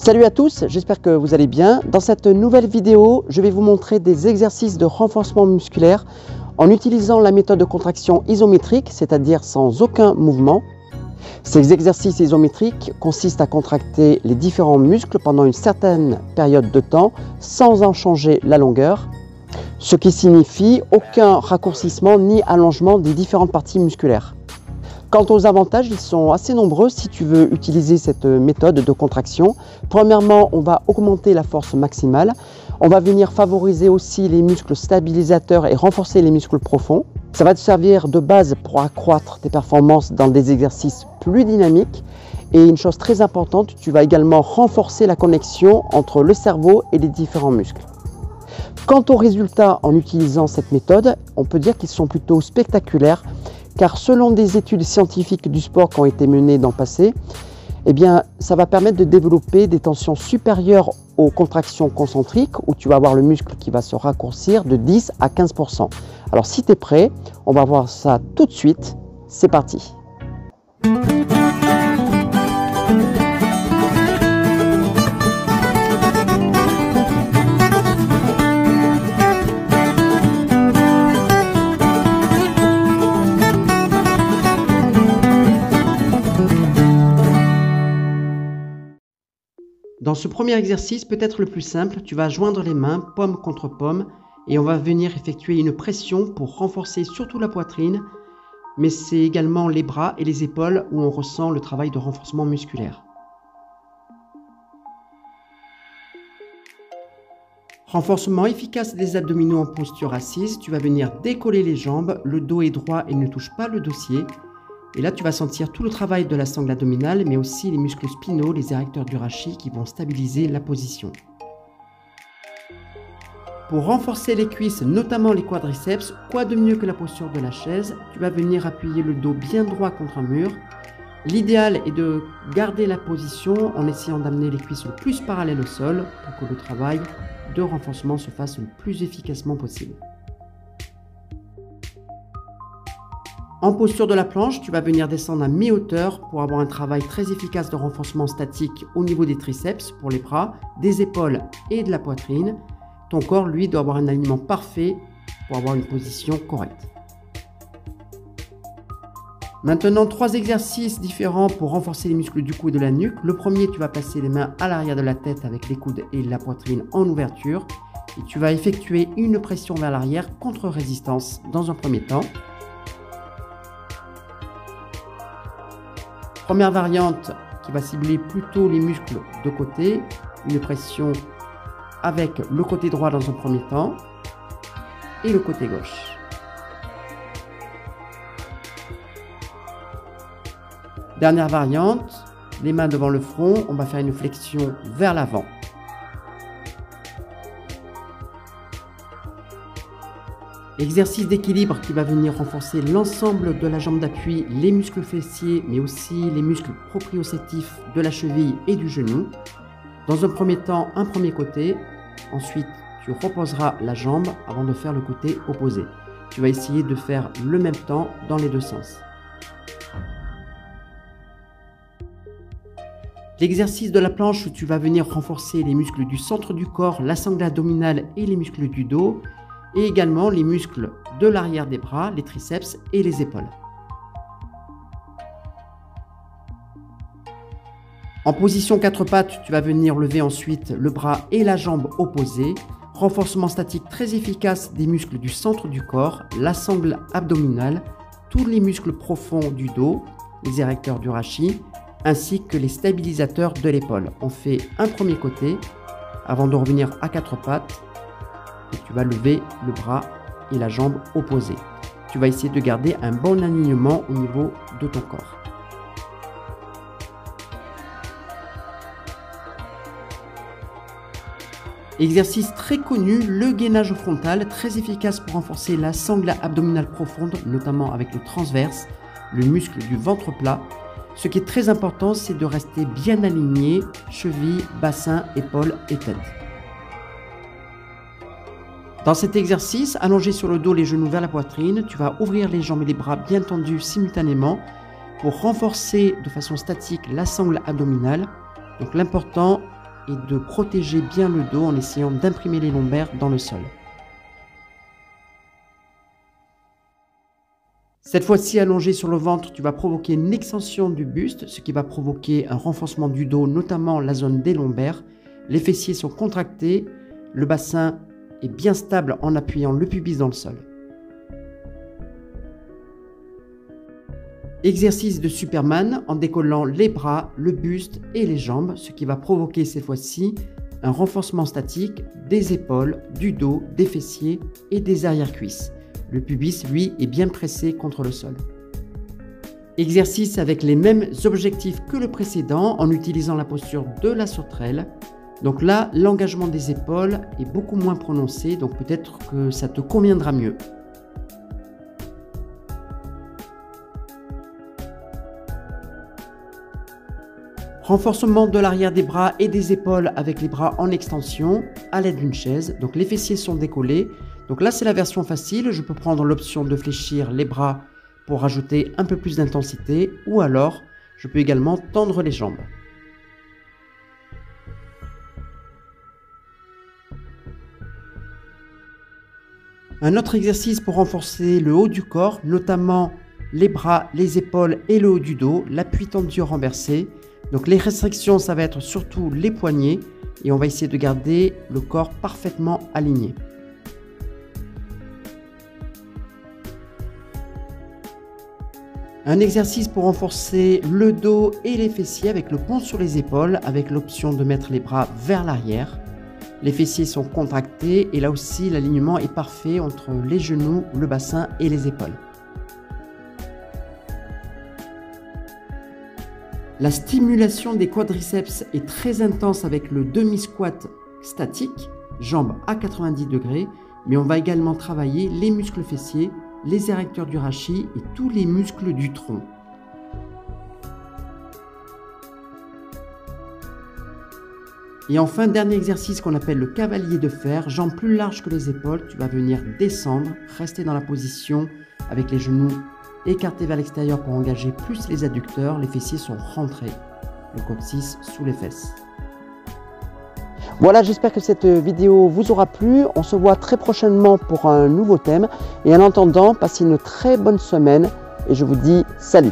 Salut à tous, j'espère que vous allez bien. Dans cette nouvelle vidéo, je vais vous montrer des exercices de renforcement musculaire en utilisant la méthode de contraction isométrique, c'est-à-dire sans aucun mouvement. Ces exercices isométriques consistent à contracter les différents muscles pendant une certaine période de temps sans en changer la longueur, ce qui signifie aucun raccourcissement ni allongement des différentes parties musculaires. Quant aux avantages, ils sont assez nombreux si tu veux utiliser cette méthode de contraction. Premièrement, on va augmenter la force maximale. On va venir favoriser aussi les muscles stabilisateurs et renforcer les muscles profonds. Ça va te servir de base pour accroître tes performances dans des exercices plus dynamiques. Et une chose très importante, tu vas également renforcer la connexion entre le cerveau et les différents muscles. Quant aux résultats en utilisant cette méthode, on peut dire qu'ils sont plutôt spectaculaires. Car selon des études scientifiques du sport qui ont été menées dans le passé, ça va permettre de développer des tensions supérieures aux contractions concentriques où tu vas avoir le muscle qui va se raccourcir de 10 à 15%. Alors si tu es prêt, on va voir ça tout de suite. C'est parti. Dans ce premier exercice, peut-être le plus simple, tu vas joindre les mains, paume contre paume, et on va venir effectuer une pression pour renforcer surtout la poitrine, mais c'est également les bras et les épaules où on ressent le travail de renforcement musculaire. Renforcement efficace des abdominaux en posture assise, tu vas venir décoller les jambes, le dos est droit et ne touche pas le dossier. Et là, tu vas sentir tout le travail de la sangle abdominale, mais aussi les muscles spinaux, les érecteurs du rachis qui vont stabiliser la position. Pour renforcer les cuisses, notamment les quadriceps, quoi de mieux que la posture de la chaise? Tu vas venir appuyer le dos bien droit contre un mur. L'idéal est de garder la position en essayant d'amener les cuisses le plus parallèles au sol pour que le travail de renforcement se fasse le plus efficacement possible. En posture de la planche, tu vas venir descendre à mi-hauteur pour avoir un travail très efficace de renforcement statique au niveau des triceps pour les bras, des épaules et de la poitrine. Ton corps, lui, doit avoir un alignement parfait pour avoir une position correcte. Maintenant, 3 exercices différents pour renforcer les muscles du cou et de la nuque. Le premier, tu vas placer les mains à l'arrière de la tête avec les coudes et la poitrine en ouverture. Et tu vas effectuer une pression vers l'arrière contre résistance dans un premier temps. Première variante qui va cibler plutôt les muscles de côté, une pression avec le côté droit dans un premier temps et le côté gauche. Dernière variante, les mains devant le front, on va faire une flexion vers l'avant. Exercice d'équilibre qui va venir renforcer l'ensemble de la jambe d'appui, les muscles fessiers, mais aussi les muscles proprioceptifs de la cheville et du genou. Dans un premier temps, un premier côté. Ensuite, tu reposeras la jambe avant de faire le côté opposé. Tu vas essayer de faire le même temps dans les deux sens. L'exercice de la planche où tu vas venir renforcer les muscles du centre du corps, la sangle abdominale et les muscles du dos. Et également les muscles de l'arrière des bras, les triceps et les épaules. En position 4 pattes, tu vas venir lever ensuite le bras et la jambe opposée. Renforcement statique très efficace des muscles du centre du corps, la sangle abdominale, tous les muscles profonds du dos, les érecteurs du rachis, ainsi que les stabilisateurs de l'épaule. On fait un premier côté avant de revenir à 4 pattes. Et tu vas lever le bras et la jambe opposée. Tu vas essayer de garder un bon alignement au niveau de ton corps. Exercice très connu, le gainage frontal, très efficace pour renforcer la sangle abdominale profonde, notamment avec le transverse, le muscle du ventre plat. Ce qui est très important, c'est de rester bien aligné, cheville, bassin, épaules et tête. Dans cet exercice, allongé sur le dos, les genoux vers la poitrine, tu vas ouvrir les jambes et les bras bien tendus simultanément pour renforcer de façon statique la sangle abdominale. Donc l'important, et de protéger bien le dos en essayant d'imprimer les lombaires dans le sol. Cette fois-ci, allongé sur le ventre, tu vas provoquer une extension du buste, ce qui va provoquer un renforcement du dos, notamment la zone des lombaires. Les fessiers sont contractés, le bassin est bien stable en appuyant le pubis dans le sol. Exercice de Superman en décollant les bras, le buste et les jambes, ce qui va provoquer cette fois-ci un renforcement statique des épaules, du dos, des fessiers et des arrière-cuisses. Le pubis, lui, est bien pressé contre le sol. Exercice avec les mêmes objectifs que le précédent en utilisant la posture de la sauterelle. Donc là, l'engagement des épaules est beaucoup moins prononcé, donc peut-être que ça te conviendra mieux. Renforcement de l'arrière des bras et des épaules avec les bras en extension à l'aide d'une chaise. Donc les fessiers sont décollés. Donc là, c'est la version facile. Je peux prendre l'option de fléchir les bras pour rajouter un peu plus d'intensité, ou alors je peux également tendre les jambes. Un autre exercice pour renforcer le haut du corps, notamment les bras, les épaules et le haut du dos, l'appui tendu renversé. Donc les restrictions, ça va être surtout les poignets et on va essayer de garder le corps parfaitement aligné. Un exercice pour renforcer le dos et les fessiers avec le pont sur les épaules, avec l'option de mettre les bras vers l'arrière. Les fessiers sont contractés et là aussi l'alignement est parfait entre les genoux, le bassin et les épaules. La stimulation des quadriceps est très intense avec le demi-squat statique, jambes à 90 degrés, mais on va également travailler les muscles fessiers, les érecteurs du rachis et tous les muscles du tronc. Et enfin, dernier exercice qu'on appelle le cavalier de fer, jambes plus larges que les épaules, tu vas venir descendre, rester dans la position avec les genoux écartés vers l'extérieur pour engager plus les adducteurs, les fessiers sont rentrés, le coccyx sous les fesses. Voilà, j'espère que cette vidéo vous aura plu. On se voit très prochainement pour un nouveau thème. Et en attendant, passez une très bonne semaine et je vous dis salut.